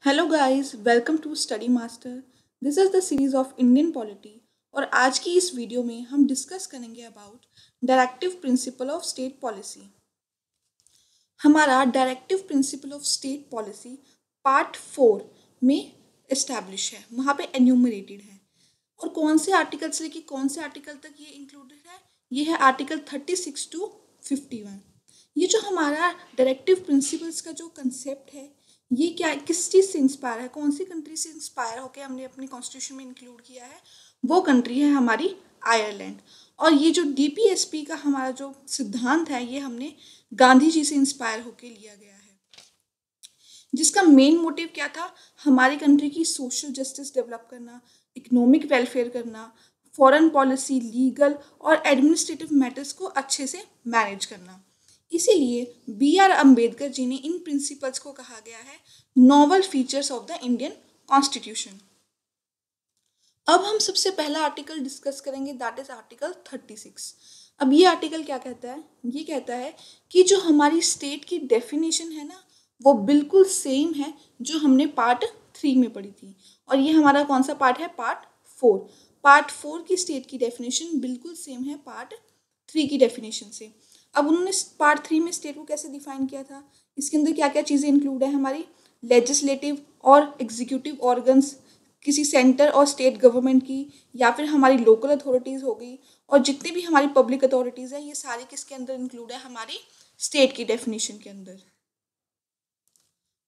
Hello guys, welcome to study master. This is the series of Indian polity और आज की इस video में हम डिस्कस करेंगे about directive principle of state policy. हमारा directive principle of state policy part 4 में इस्टेब्लिश है, वहाँ पे एन्यूमरेटेड है। और कौन से आर्टिकल से लेके कौन से आर्टिकल तक ये इंक्लूडेड है? ये है आर्टिकल 36 टू 51। ये जो हमारा डायरेक्टिव प्रिंसिपल्स का जो कंसेप्ट है, ये क्या किस चीज़ से इंस्पायर है, कौन सी कंट्री से इंस्पायर होकर हमने अपने कॉन्स्टिट्यूशन में इंक्लूड किया है? वो कंट्री है हमारी आयरलैंड। और ये जो डीपीएसपी का हमारा जो सिद्धांत है, ये हमने गांधी जी से इंस्पायर होकर लिया गया है, जिसका मेन मोटिव क्या था? हमारी कंट्री की सोशल जस्टिस डेवलप करना, इकोनॉमिक वेलफेयर करना, फॉरेन पॉलिसी, लीगल और एडमिनिस्ट्रेटिव मैटर्स को अच्छे से मैनेज करना। इसीलिए B.R. अम्बेडकर जी ने इन प्रिंसिपल्स को कहा गया है novel features of the Indian constitution. अब हम सबसे पहला आर्टिकल डिस्कस करेंगे, दैट इज आर्टिकल 36। अब ये आर्टिकल क्या कहता है? ये कहता है कि जो हमारी स्टेट की डेफिनेशन है ना, वो बिल्कुल सेम है जो हमने पार्ट 3 में पढ़ी थी। और ये हमारा कौन सा पार्ट है? पार्ट 4। पार्ट 4 की स्टेट की डेफिनेशन बिल्कुल सेम है पार्ट 3 की डेफिनेशन से। अब उन्होंने पार्ट 3 में स्टेट को कैसे डिफाइन किया था? इसके अंदर क्या क्या चीज़ें इंक्लूड है? हमारी लेजिस्लेटिव और एग्जीक्यूटिव ऑर्गन्स, किसी सेंटर और स्टेट गवर्नमेंट की, या फिर हमारी लोकल अथॉरिटीज़ हो गई, और जितनी भी हमारी पब्लिक अथॉरिटीज़ है, ये सारी किसके अंदर इंक्लूड है? हमारी स्टेट की डेफिनेशन के अंदर।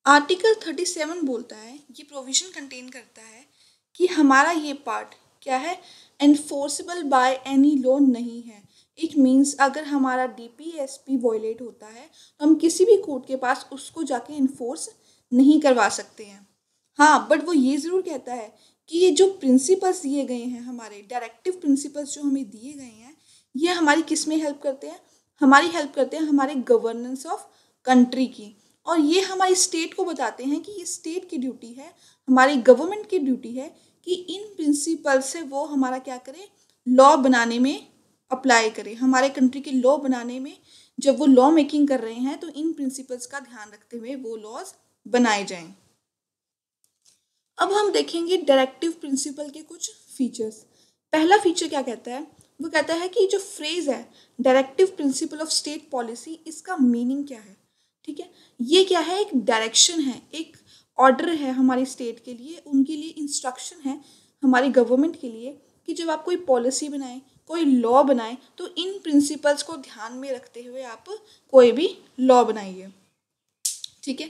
आर्टिकल 37 बोलता है, ये प्रोविजन कंटेन करता है कि हमारा ये पार्ट क्या है? एनफोर्सेबल बाय एनी लॉ नहीं है। इट मीन्स अगर हमारा डीपीएसपी वॉयलेट होता है तो हम किसी भी कोर्ट के पास उसको जाके इन्फोर्स नहीं करवा सकते हैं। हाँ, बट वो ये ज़रूर कहता है कि ये जो प्रिंसिपल्स दिए गए हैं, हमारे डायरेक्टिव प्रिंसिपल्स जो हमें दिए गए हैं, ये हमारी किस में हेल्प करते हैं? हमारी हेल्प करते हैं हमारे गवर्नेंस ऑफ कंट्री की। और ये हमारी स्टेट को बताते हैं कि ये स्टेट की ड्यूटी है, हमारी गवर्नमेंट की ड्यूटी है कि इन प्रिंसिपल से वो हमारा क्या करे? लॉ बनाने में अप्लाई करे। हमारे कंट्री के लॉ बनाने में जब वो लॉ मेकिंग कर रहे हैं, तो इन प्रिंसिपल्स का ध्यान रखते हुए वो लॉज बनाए जाएं। अब हम देखेंगे डायरेक्टिव प्रिंसिपल के कुछ फीचर्स। पहला फीचर क्या कहता है? वो कहता है कि जो फ्रेज है directive principle of state policy, इसका मीनिंग क्या है? ठीक है, ये क्या है? एक डायरेक्शन है, एक ऑर्डर है हमारी स्टेट के लिए, उनके लिए इंस्ट्रक्शन है हमारी गवर्नमेंट के लिए कि जब आप कोई पॉलिसी बनाएं, कोई लॉ बनाएं, तो इन प्रिंसिपल्स को ध्यान में रखते हुए आप कोई भी लॉ बनाइए। ठीक है।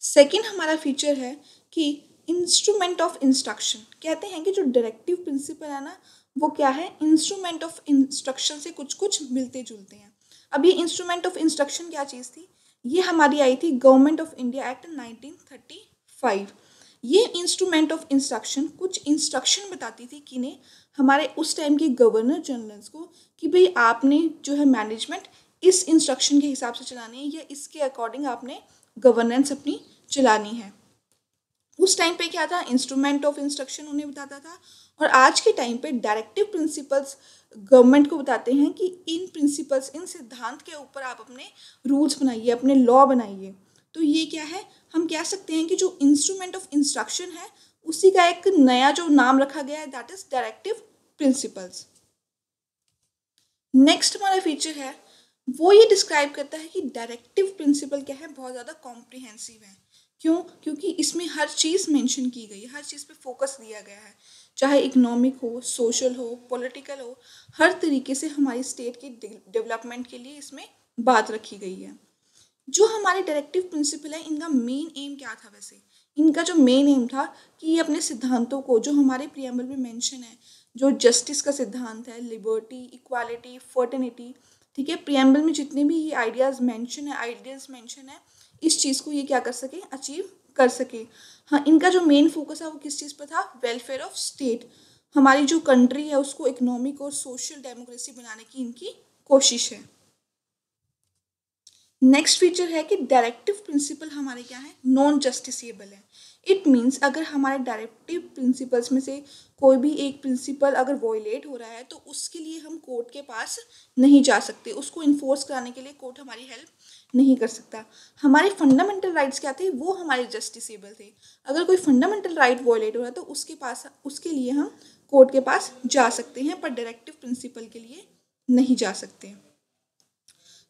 सेकेंड हमारा फीचर है कि इंस्ट्रूमेंट ऑफ इंस्ट्रक्शन। कहते हैं कि जो डायरेक्टिव प्रिंसिपल है ना, वो क्या है? इंस्ट्रूमेंट ऑफ इंस्ट्रक्शन से कुछ कुछ मिलते जुलते हैं। अब ये इंस्ट्रूमेंट ऑफ इंस्ट्रक्शन क्या चीज़ थी? ये हमारी आई थी गवर्नमेंट ऑफ इंडिया एक्ट 1935। ये इंस्ट्रूमेंट ऑफ इंस्ट्रक्शन कुछ इंस्ट्रक्शन बताती थी किन्हें? हमारे उस टाइम के गवर्नर जनरल्स को, कि भाई आपने जो है मैनेजमेंट इस इंस्ट्रक्शन के हिसाब से चलानी है, या इसके अकॉर्डिंग आपने गवर्नेंस अपनी चलानी है। उस टाइम पे क्या था? इंस्ट्रूमेंट ऑफ इंस्ट्रक्शन उन्हें बताता था। और आज के टाइम पे डायरेक्टिव प्रिंसिपल्स गवर्नमेंट को बताते हैं कि इन प्रिंसिपल्स, इन सिद्धांत के ऊपर आप अपने रूल्स बनाइए, अपने लॉ बनाइए। तो ये क्या है? हम कह सकते हैं कि जो इंस्ट्रूमेंट ऑफ इंस्ट्रक्शन है, उसी का एक नया जो नाम रखा गया है, that is directive principles. Next हमारा फीचर है, वो ये डिस्क्राइब करता है कि डायरेक्टिव प्रिंसिपल क्या है? बहुत ज़्यादा कॉम्प्रिहेंसिव है। क्यों? क्योंकि इसमें हर चीज़ मेंशन की गई है, हर चीज़ पे फोकस दिया गया है, चाहे इकोनॉमिक हो, सोशल हो, पॉलिटिकल हो, हर तरीके से हमारी स्टेट की डेवलपमेंट के लिए इसमें बात रखी गई है। जो हमारे डायरेक्टिव प्रिंसिपल है, इनका मेन एम क्या था? वैसे इनका जो मेन एम था कि ये अपने सिद्धांतों को, जो हमारे प्रियम्बल में मेंशन है, जो जस्टिस का सिद्धांत है, लिबर्टी, इक्वालिटी, फर्टर्निटी, ठीक है, प्रियम्बल में जितने भी ये आइडियाज़ मेंशन है, इस चीज़ को ये क्या कर सके? अचीव कर सके। हाँ, इनका जो मेन फोकस है वो किस चीज़ पर था? Welfare of state. हमारी जो कंट्री है उसको इकोनॉमिक और सोशल डेमोक्रेसी बनाने की इनकी कोशिश है। नेक्स्ट फीचर है कि डायरेक्टिव प्रिंसिपल हमारे क्या है? नॉन जस्टिसेबल है। इट मीन्स अगर हमारे डायरेक्टिव प्रिंसिपल्स में से कोई भी एक प्रिंसिपल अगर वॉयलेट हो रहा है, तो उसके लिए हम कोर्ट के पास नहीं जा सकते, उसको इन्फोर्स कराने के लिए कोर्ट हमारी हेल्प नहीं कर सकता। हमारे फंडामेंटल राइट्स क्या थे, वो हमारे जस्टिसेबल थे। अगर कोई फंडामेंटल राइट वायलेट हो रहा है तो उसके लिए हम कोर्ट के पास जा सकते हैं, पर डायरेक्टिव प्रिंसिपल के लिए नहीं जा सकते।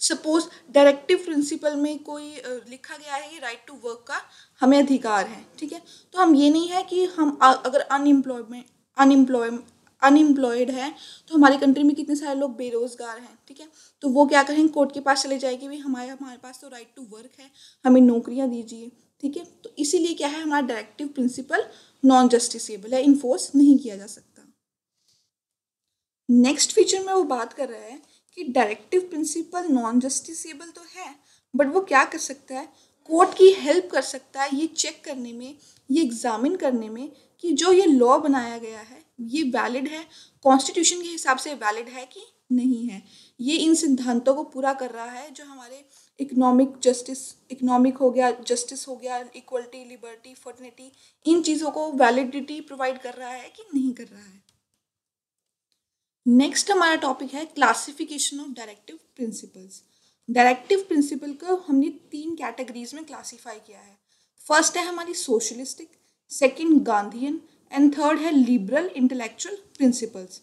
सपोज डायरेक्टिव प्रिंसिपल में कोई लिखा गया है कि राइट टू वर्क का हमें अधिकार है, ठीक है। तो हम ये नहीं है कि हम अगर अनएम्प्लॉयड है तो हमारी कंट्री में कितने सारे लोग बेरोजगार हैं, ठीक है, तो वो क्या करेंगे, कोर्ट के पास चले जाएंगे, भाई हमारे पास तो राइट टू वर्क है, हमें नौकरियां दीजिए, ठीक है। तो इसीलिए क्या है, हमारा डायरेक्टिव प्रिंसिपल नॉन जस्टिसेबल है, इन्फोर्स नहीं किया जा सकता। नेक्स्ट फीचर में वो बात कर रहा है कि डायरेक्टिव प्रिंसिपल नॉन जस्टिसेबल तो है, बट वो क्या कर सकता है, कोर्ट की हेल्प कर सकता है ये चेक करने में, ये एग्जामिन करने में कि जो ये लॉ बनाया गया है ये वैलिड है, कॉन्स्टिट्यूशन के हिसाब से वैलिड है कि नहीं है, ये इन सिद्धांतों को पूरा कर रहा है जो हमारे इकोनॉमिक हो गया, इक्वलिटी, लिबर्टी, फर्टिलिटी, इन चीज़ों को वैलिडिटी प्रोवाइड कर रहा है कि नहीं कर रहा है। नेक्स्ट हमारा टॉपिक है classification of directive principles. Directive principle को हमने 3 कैटेगरीज में क्लासीफाई किया है। फर्स्ट है हमारी socialistic, second Gandhian and third है लिबरल इंटेलेक्चुअल प्रिंसिपल्स।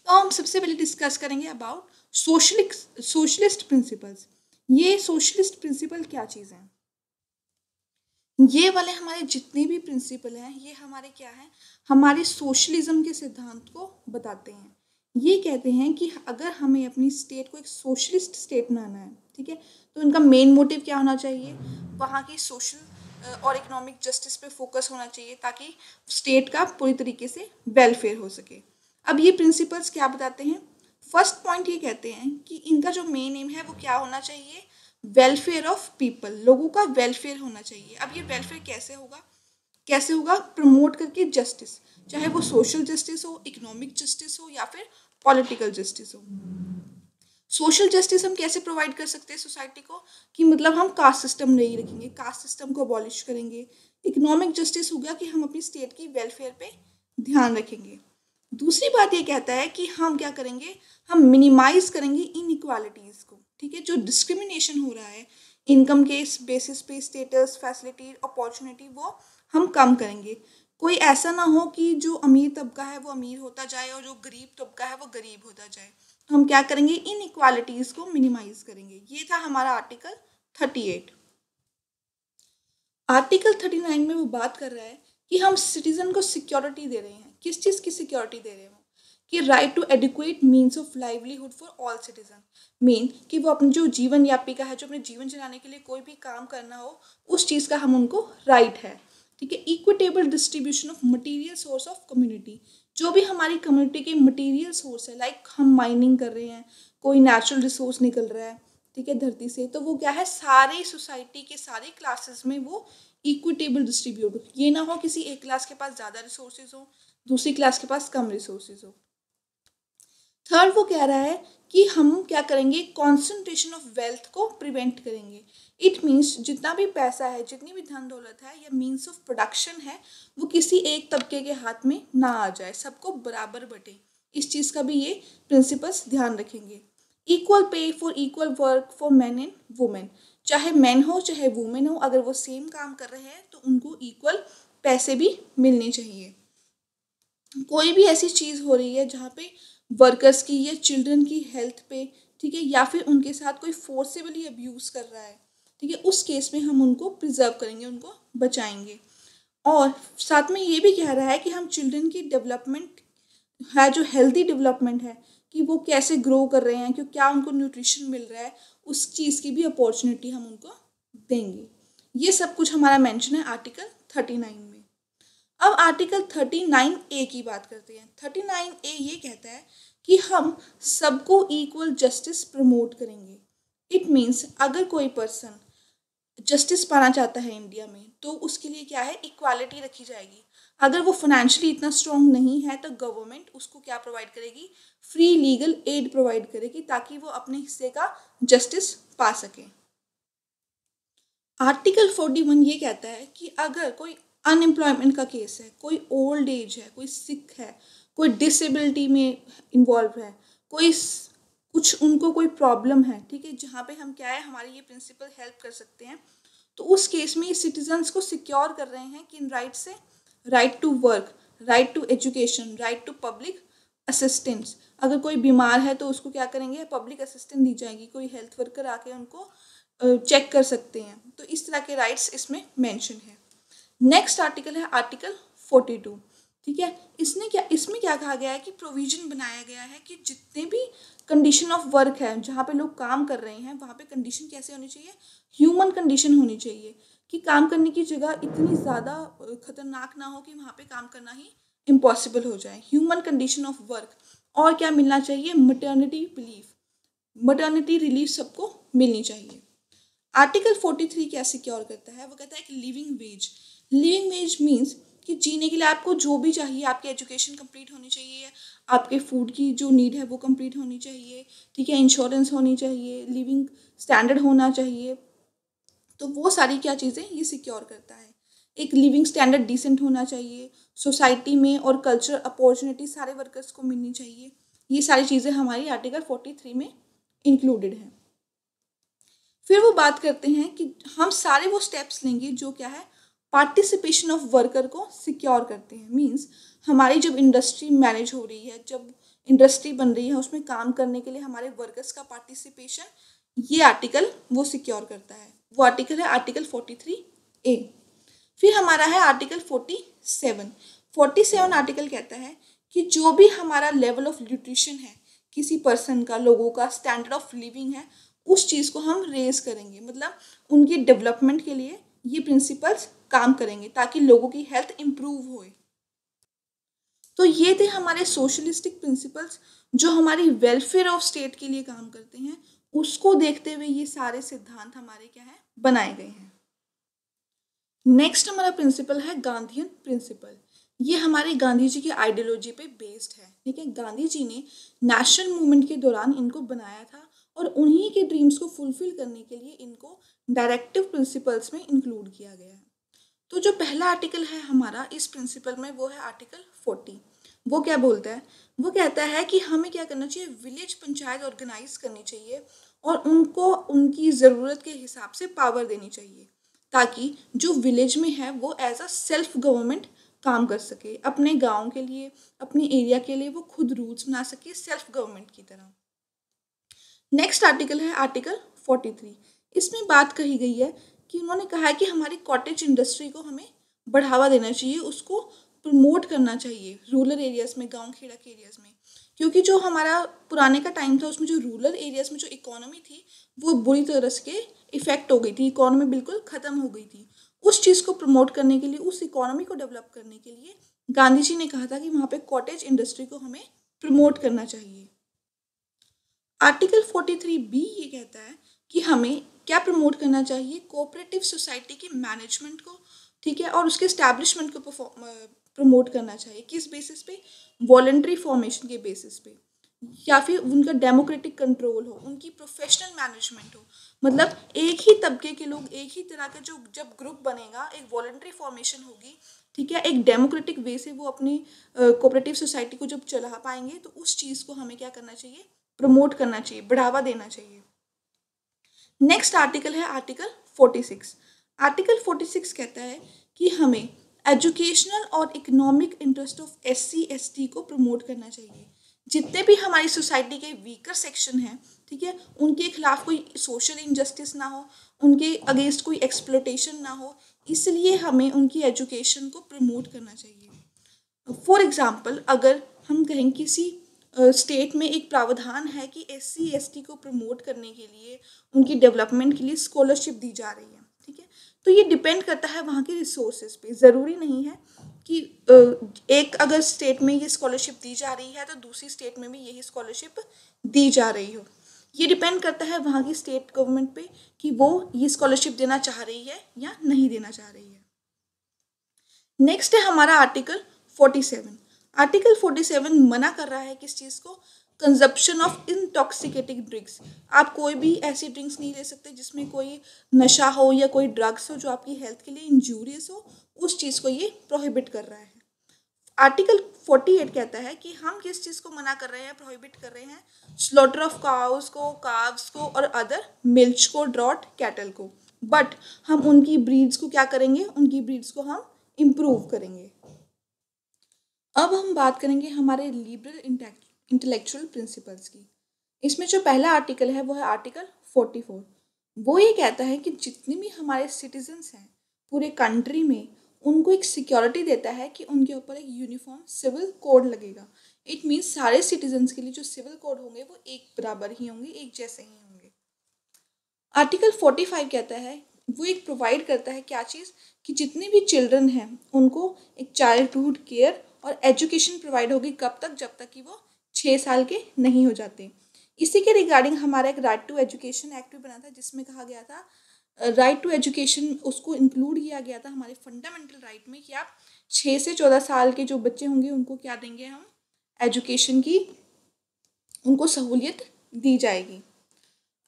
तो हम सबसे पहले डिस्कस करेंगे अबाउट सोशलिस्ट प्रिंसिपल्स। ये सोशलिस्ट प्रिंसिपल क्या चीज़ है, ये वाले हमारे जितने भी प्रिंसिपल हैं ये हमारे क्या है, हमारे सोशलिज्म के सिद्धांत को बताते हैं। ये कहते हैं कि अगर हमें अपनी स्टेट को एक सोशलिस्ट स्टेट बनाना है, ठीक है, तो इनका मेन मोटिव क्या होना चाहिए, वहाँ की सोशल और इकोनॉमिक जस्टिस पे फोकस होना चाहिए ताकि स्टेट का पूरी तरीके से वेलफेयर हो सके। अब ये प्रिंसिपल्स क्या बताते हैं, फर्स्ट पॉइंट ये कहते हैं कि इनका जो मेन एम है वो क्या होना चाहिए, वेलफेयर ऑफ पीपल, लोगों का वेलफेयर होना चाहिए। अब ये वेलफेयर कैसे होगा, प्रमोट करके जस्टिस, चाहे वो सोशल जस्टिस हो, इकोनॉमिक जस्टिस हो या फिर पॉलिटिकल जस्टिस हो। सोशल जस्टिस हम कैसे प्रोवाइड कर सकते हैं सोसाइटी को, कि मतलब हम कास्ट सिस्टम नहीं रखेंगे, कास्ट सिस्टम को अबॉलिश करेंगे। इकोनॉमिक जस्टिस हो गया कि हम अपनी स्टेट की वेलफेयर पे ध्यान रखेंगे। दूसरी बात ये कहता है कि हम क्या करेंगे, हम मिनिमाइज करेंगे इनइक्वालिटीज़ को, ठीक है, जो डिस्क्रिमिनेशन हो रहा है इनकम के बेसिस पे, स्टेटस, फैसिलिटी, अपॉर्चुनिटी, वो हम कम करेंगे। कोई ऐसा ना हो कि जो अमीर तबका है वो अमीर होता जाए और जो गरीब तबका है वो गरीब होता जाए। तो हम क्या करेंगे, इनइक्वालिटीज़ को मिनिमाइज करेंगे। ये था हमारा आर्टिकल 38। आर्टिकल 39 में वो बात कर रहा है कि हम सिटीजन को सिक्योरिटी दे रहे हैं। किस चीज़ की सिक्योरिटी दे रहे हैं, कि right to adequate means of livelihood for all citizen. Mean कि वो अपने जो जीवन यापिका है, जो अपने जीवन चलाने के लिए कोई भी काम करना हो, उस चीज़ का हम उनको राइट है, ठीक है। Equitable distribution of material source of community, जो भी हमारी कम्युनिटी के मटीरियल सोर्स है, लाइक हम माइनिंग कर रहे हैं, कोई नेचुरल रिसोर्स निकल रहा है, ठीक है, धरती से, तो वो क्या है, सारे सोसाइटी के सारे क्लासेस में वो इक्विटेबल डिस्ट्रीब्यूट हो। ये ना हो किसी एक क्लास के पास ज़्यादा रिसोर्सेज हो, दूसरी क्लास के पास कम रिसोर्सेज हो। थर्ड वो कह रहा है कि हम क्या करेंगे, कॉन्सेंट्रेशन ऑफ वेल्थ को प्रिवेंट करेंगे। इट मीन्स जितना भी पैसा है, जितनी भी धन दौलत है या मीन्स ऑफ प्रोडक्शन है, वो किसी एक तबके के हाथ में ना आ जाए, सबको बराबर बटे। इस चीज़ का भी ये प्रिंसिपल्स ध्यान रखेंगे। Equal pay for equal work for man and women, चाहे मैन हो चाहे वुमेन हो, अगर वो सेम काम कर रहे हैं तो उनको इक्वल पैसे भी मिलने चाहिए। कोई भी ऐसी चीज़ हो रही है जहाँ पे वर्कर्स की या चिल्ड्रन की हेल्थ पे, ठीक है, या फिर उनके साथ कोई फोर्सेबली अब्यूज़ कर रहा है, ठीक है, उस केस में हम उनको प्रिजर्व करेंगे, उनको बचाएंगे। और साथ में ये भी कह रहा है कि हम चिल्ड्रन की डेवलपमेंट है, जो हेल्दी डेवलपमेंट है, कि वो कैसे ग्रो कर रहे हैं, क्यों क्या उनको न्यूट्रिशन मिल रहा है, उस चीज़ की भी अपॉर्चुनिटी हम उनको देंगे। ये सब कुछ हमारा मेंशन है आर्टिकल 39 में। अब आर्टिकल 39A की बात करते हैं। 39A ये कहता है कि हम सबको इक्वल जस्टिस प्रमोट करेंगे। इट मीन्स अगर कोई पर्सन जस्टिस पाना चाहता है इंडिया में, तो उसके लिए क्या है, इक्वालिटी रखी जाएगी। अगर वो फाइनेंशियली इतना स्ट्रॉन्ग नहीं है तो गवर्नमेंट उसको क्या प्रोवाइड करेगी, फ्री लीगल एड प्रोवाइड करेगी, ताकि वो अपने हिस्से का जस्टिस पा सके। आर्टिकल 41 ये कहता है कि अगर कोई अनएम्प्लॉयमेंट का केस है, कोई ओल्ड एज है, कोई सिक है, कोई डिसेबिलिटी में इन्वॉल्व है, कोई कुछ उनको कोई प्रॉब्लम है, ठीक है, जहाँ पे हम क्या है हमारे ये प्रिंसिपल हेल्प कर सकते हैं, तो उस केस में ये सिटीजन्स को सिक्योर कर रहे हैं किन राइट से, right to work, right to education, right to public assistance. अगर कोई बीमार है तो उसको क्या करेंगे, पब्लिक असिस्टेंस दी जाएगी, कोई हेल्थ वर्कर आके उनको चेक कर सकते हैं। तो इस तरह के राइट्स इसमें मेंशन है। नेक्स्ट आर्टिकल है आर्टिकल 42, ठीक है। इसमें क्या कहा गया है कि प्रोविजन बनाया गया है कि जितने भी कंडीशन ऑफ वर्क है जहाँ पे लोग काम कर रहे हैं वहाँ पे कंडीशन कैसे होनी चाहिए, ह्यूमन कंडीशन होनी चाहिए, कि काम करने की जगह इतनी ज़्यादा खतरनाक ना हो कि वहाँ पे काम करना ही इम्पॉसिबल हो जाए। Human condition of work. और क्या मिलना चाहिए, मटर्निटी रिलीफ सबको मिलनी चाहिए। आर्टिकल 43 क्या सिक्योर करता है, वो कहता है कि लिविंग वेज मीन्स कि जीने के लिए आपको जो भी चाहिए, आपकी एजुकेशन कंप्लीट होनी चाहिए, आपके फूड की जो नीड है वो कंप्लीट होनी चाहिए, ठीक है, इंश्योरेंस होनी चाहिए, लिविंग स्टैंडर्ड होना चाहिए। तो वो सारी क्या चीज़ें ये सिक्योर करता है। एक लिविंग स्टैंडर्ड डिसेंट होना चाहिए, सोसाइटी में और कल्चरल अपॉर्चुनिटी सारे वर्कर्स को मिलनी चाहिए। ये सारी चीज़ें हमारी आर्टिकल 43 में इंक्लूडेड हैं। फिर वो बात करते हैं कि हम सारे वो स्टेप्स लेंगे जो क्या है, पार्टिसिपेशन ऑफ वर्कर को सिक्योर करते हैं। मींस हमारी जब इंडस्ट्री मैनेज हो रही है, जब इंडस्ट्री बन रही है, उसमें काम करने के लिए हमारे वर्कर्स का पार्टिसिपेशन, ये आर्टिकल वो सिक्योर करता है। वो आर्टिकल है आर्टिकल 43A। फिर हमारा है आर्टिकल 47 आर्टिकल कहता है कि जो भी हमारा लेवल ऑफ न्यूट्रिशन है, किसी पर्सन का, लोगों का स्टैंडर्ड ऑफ लिविंग है, उस चीज़ को हम रेज करेंगे, मतलब उनके डेवलपमेंट के लिए ये प्रिंसिपल्स काम करेंगे ताकि लोगों की हेल्थ इम्प्रूव होए। तो ये थे हमारे सोशलिस्टिक प्रिंसिपल्स जो हमारी वेलफेयर ऑफ स्टेट के लिए काम करते हैं। उसको देखते हुए ये सारे सिद्धांत हमारे क्या है, बनाए गए हैं। नेक्स्ट हमारा प्रिंसिपल है गांधीयन प्रिंसिपल। ये हमारे गांधी जी की आइडियोलॉजी पे बेस्ड है, ठीक है। गांधी जी ने नेशनल मूवमेंट के दौरान इनको बनाया था और उन्हीं के ड्रीम्स को फुलफिल करने के लिए इनको डायरेक्टिव प्रिंसिपल्स में इंक्लूड किया गया है। तो जो पहला आर्टिकल है हमारा इस प्रिंसिपल में, वो है आर्टिकल 40। वो क्या बोलता है, वो कहता है कि हमें क्या करना चाहिए, विलेज पंचायत ऑर्गेनाइज करनी चाहिए और उनको उनकी ज़रूरत के हिसाब से पावर देनी चाहिए, ताकि जो विलेज में है वो एज अ सेल्फ गवर्नमेंट काम कर सके, अपने गांव के लिए, अपने एरिया के लिए वो खुद रूल्स बना सके सेल्फ गवर्नमेंट की तरह। नेक्स्ट आर्टिकल है आर्टिकल 43। इसमें बात कही गई है कि उन्होंने कहा है कि हमारी कॉटेज इंडस्ट्री को हमें बढ़ावा देना चाहिए, उसको प्रमोट करना चाहिए रूरल एरियाज़ में, गांव खेड़ा के एरियाज़ में, क्योंकि जो हमारा पुराने का टाइम था उसमें जो रूरल एरियाज़ में जो इकोनॉमी थी वो बुरी तरह से इफ़ेक्ट हो गई थी, इकोनॉमी बिल्कुल ख़त्म हो गई थी। उस चीज़ को प्रमोट करने के लिए, उस इकोनॉमी को डेवलप करने के लिए गांधी जी ने कहा था कि वहाँ पे कॉटेज इंडस्ट्री को हमें प्रमोट करना चाहिए। आर्टिकल 43B ये कहता है कि हमें क्या प्रमोट करना चाहिए, कोऑपरेटिव सोसाइटी की मैनेजमेंट को, ठीक है, और उसके एस्टैब्लिशमेंट को प्रमोट करना चाहिए। किस बेसिस पे, वॉलंटरी फॉर्मेशन के बेसिस पे, या फिर उनका डेमोक्रेटिक कंट्रोल हो, उनकी प्रोफेशनल मैनेजमेंट हो। मतलब एक ही तबके के लोग, एक ही तरह का जो जब ग्रुप बनेगा, एक वॉलंटरी फॉर्मेशन होगी, ठीक है, एक डेमोक्रेटिक वे से वो अपनी कोऑपरेटिव सोसाइटी को जब चला पाएंगे, तो उस चीज़ को हमें क्या करना चाहिए, प्रमोट करना चाहिए, बढ़ावा देना चाहिए। नेक्स्ट आर्टिकल है आर्टिकल 46। आर्टिकल 46 कहता है कि हमें एजुकेशनल और economic interest of SC ST को प्रमोट करना चाहिए। जितने भी हमारी सोसाइटी के वीकर सेक्शन हैं, ठीक है, उनके खिलाफ कोई सोशल इनजस्टिस ना हो, उनके अगेंस्ट कोई एक्सप्लोटेशन ना हो, इसलिए हमें उनकी एजुकेशन को प्रमोट करना चाहिए। फॉर एग्जाम्पल, अगर हम कहें किसी स्टेट में एक प्रावधान है कि SC ST को प्रमोट करने के लिए, उनकी डेवलपमेंट के लिए स्कॉलरशिप दी जा रही है, ठीक है, तो ये डिपेंड करता है वहाँ के रिसोर्सेज पे। ज़रूरी नहीं है कि एक अगर स्टेट में ये स्कॉलरशिप दी जा रही है तो दूसरी स्टेट में भी यही स्कॉलरशिप दी जा रही हो। ये डिपेंड करता है वहाँ की स्टेट गवर्नमेंट पे कि वो ये स्कॉलरशिप देना चाह रही है या नहीं देना चाह रही है। नेक्स्ट है हमारा आर्टिकल 47। आर्टिकल 47 मना कर रहा है किस चीज़ को, कंजप्शन ऑफ इंटॉक्सिकेटिंग ड्रिंक्स। आप कोई भी ऐसी ड्रिंक्स नहीं ले सकते जिसमें कोई नशा हो या कोई ड्रग्स हो जो आपकी हेल्थ के लिए इंजूरियस हो, उस चीज़ को ये प्रोहिबिट कर रहा है। आर्टिकल 48 कहता है कि हम किस चीज़ को मना कर रहे हैं, प्रोहिबिट कर रहे हैं, स्लॉटर ऑफ काउस को, काव्स को और अदर मिल्च को, ड्रॉट कैटल को, बट हम उनकी ब्रीड्स को क्या करेंगे, उनकी ब्रीड्स को हम इम्प्रूव करेंगे। अब हम बात करेंगे हमारे लिबरल इंटेलेक्चुअल प्रिंसिपल्स की। इसमें जो पहला आर्टिकल है वो है आर्टिकल 44। वो ये कहता है कि जितने भी हमारे सिटीजन्स हैं पूरे कंट्री में, उनको एक सिक्योरिटी देता है कि उनके ऊपर एक यूनिफॉर्म सिविल कोड लगेगा। इट मीन्स सारे सिटीजन्स के लिए जो सिविल कोड होंगे वो एक बराबर ही होंगे, एक जैसे ही होंगे। आर्टिकल 45 कहता है, वो एक प्रोवाइड करता है क्या चीज़, कि जितने भी चिल्ड्रन हैं उनको एक चाइल्डहुड केयर और एजुकेशन प्रोवाइड होगी। कब तक, जब तक कि वो 6 साल के नहीं हो जाते। इसी के रिगार्डिंग हमारा एक राइट टू एजुकेशन एक्ट भी बना था, जिसमें कहा गया था राइट टू एजुकेशन, उसको इंक्लूड किया गया था हमारे फंडामेंटल राइट में कि आप 6 से 14 साल के जो बच्चे होंगे उनको क्या देंगे, हम एजुकेशन की उनको सहूलियत दी जाएगी।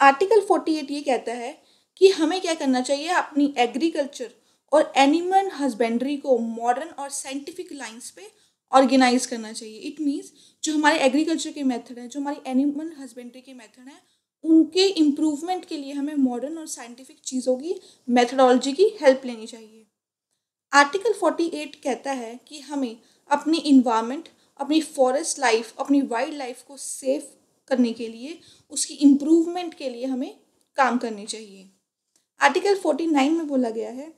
आर्टिकल 48 ये कहता है कि हमें क्या करना चाहिए, अपनी एग्रीकल्चर और एनिमल हस्बेंड्री को मॉडर्न और साइंटिफिक लाइंस पे ऑर्गेनाइज करना चाहिए। इट मीन्स जो हमारे एग्रीकल्चर के मेथड हैं, जो हमारी एनिमल हस्बेंड्री के मेथड हैं, उनके इम्प्रूवमेंट के लिए हमें मॉडर्न और साइंटिफिक चीज़ों की मेथडोलॉजी की हेल्प लेनी चाहिए। आर्टिकल 48 कहता है कि हमें अपनी इन्वायरमेंट, अपनी फॉरेस्ट लाइफ, अपनी वाइल्ड लाइफ को सेफ करने के लिए, उसकी इम्प्रूवमेंट के लिए हमें काम करनी चाहिए। आर्टिकल 49 में बोला गया है,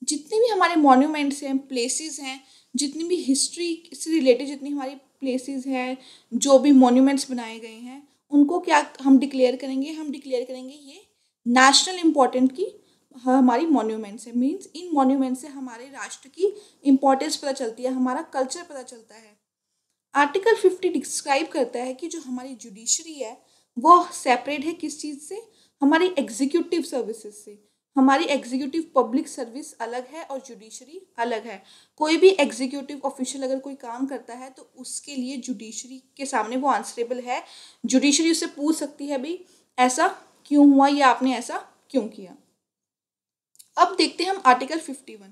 जितने भी हमारे मॉन्यूमेंट्स हैं, प्लेसेस हैं, जितनी भी हिस्ट्री से रिलेटेड जितनी हमारी प्लेसेस हैं, जो भी मॉन्यूमेंट्स बनाए गए हैं, उनको क्या हम डिक्लेयर करेंगे, हम डिक्लेयर करेंगे ये नेशनल इम्पोर्टेंट की हमारी मॉन्यूमेंट्स है। मीन्स इन मॉन्यूमेंट से हमारे राष्ट्र की इम्पोर्टेंस पता चलती है, हमारा कल्चर पता चलता है। आर्टिकल 50 डिस्क्राइब करता है कि जो हमारी जुडिशरी है वो सेपरेट है किस चीज़ से, हमारी एग्जीक्यूटिव सर्विसेज से। हमारी एग्जीक्यूटिव पब्लिक सर्विस अलग है और जुडिशरी अलग है। कोई भी एग्जीक्यूटिव ऑफिशियल अगर कोई काम करता है तो उसके लिए जुडिशरी के सामने वो आंसरेबल है। जुडिशरी उससे पूछ सकती है भाई ऐसा क्यों हुआ या आपने ऐसा क्यों किया। अब देखते हैं हम आर्टिकल 51।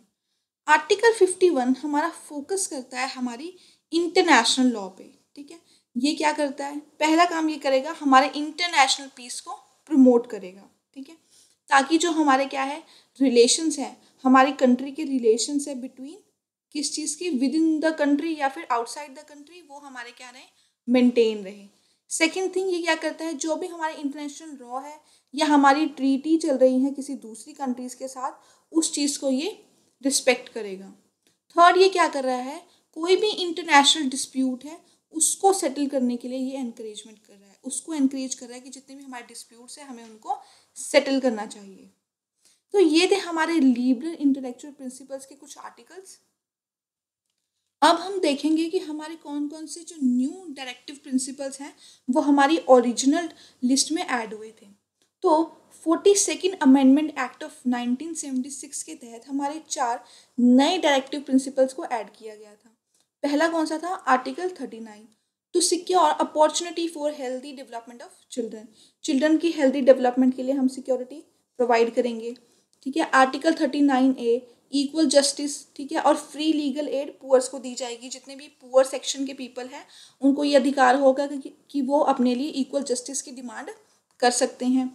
आर्टिकल 51 हमारा फोकस करता है हमारी इंटरनेशनल लॉ पे। ठीक है, ये क्या करता है, पहला काम ये करेगा, हमारे इंटरनेशनल पीस को प्रमोट करेगा। ठीक है, ताकि जो हमारे क्या है रिलेशंस हैं, हमारी कंट्री के रिलेशंस है बिटवीन किस चीज़ की, विद इन द कंट्री या फिर आउटसाइड द कंट्री, वो हमारे क्या रहे, मेंटेन रहे। सेकेंड थिंग ये क्या करता है, जो भी हमारे इंटरनेशनल लॉ है या हमारी ट्रीटी चल रही है किसी दूसरी कंट्रीज़ के साथ, उस चीज़ को ये रिस्पेक्ट करेगा। थर्ड ये क्या कर रहा है, कोई भी इंटरनेशनल डिस्प्यूट है उसको सेटल करने के लिए ये एनकरेजमेंट कर रहा है, उसको एनकरेज कर रहा है कि जितने भी हमारे डिस्प्यूट्स हैं हमें उनको सेटल करना चाहिए। तो ये थे हमारे लिबरल इंटेलेक्चुअल प्रिंसिपल्स के कुछ आर्टिकल्स। अब हम देखेंगे कि हमारे कौन कौन से जो न्यू डायरेक्टिव प्रिंसिपल्स हैं वो हमारी ओरिजिनल लिस्ट में ऐड हुए थे। तो 42nd अमेंडमेंट एक्ट ऑफ 1976 के तहत हमारे 4 नए डायरेक्टिव प्रिंसिपल्स को ऐड किया गया था। पहला कौन सा था, article 39, to secure opportunity for healthy development of children. Children की हेल्दी डेवलपमेंट के लिए हम सिक्योरिटी प्रोवाइड करेंगे। ठीक है, आर्टिकल 39A, इक्वल जस्टिस। ठीक है, और फ्री लीगल एड पुअर्स को दी जाएगी। जितने भी पुअर सेक्शन के पीपल हैं उनको ये अधिकार होगा कि वो अपने लिए इक्वल जस्टिस की डिमांड कर सकते हैं।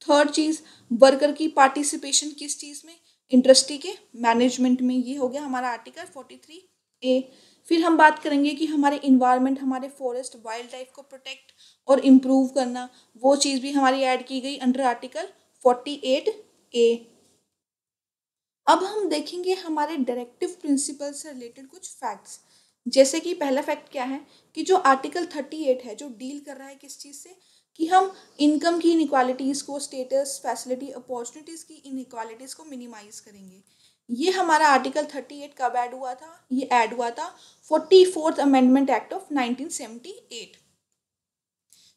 थर्ड चीज़, वर्कर की पार्टिसिपेशन किस चीज़ में, इंडस्ट्री के मैनेजमेंट में। ये हो गया हमारा आर्टिकल 43A। फिर हम बात करेंगे कि हमारे इन्वायरमेंट, हमारे फॉरेस्ट, वाइल्ड लाइफ को प्रोटेक्ट और इम्प्रूव करना, वो चीज़ भी हमारी ऐड की गई अंडर आर्टिकल 48A। अब हम देखेंगे हमारे डायरेक्टिव प्रिंसिपल से रिलेटेड कुछ फैक्ट्स। जैसे कि पहला फैक्ट क्या है कि जो आर्टिकल 38 है जो डील कर रहा है किस चीज़ से, कि हम इनकम की इनइक्वालिटीज़ को, स्टेटस, फैसिलिटी, अपॉर्चुनिटीज़ की इनइक्वालिटीज़ को मिनिमाइज करेंगे। ये हमारा आर्टिकल 38 कब ऐड हुआ था, ये ऐड हुआ था 44th amendment act of 1978।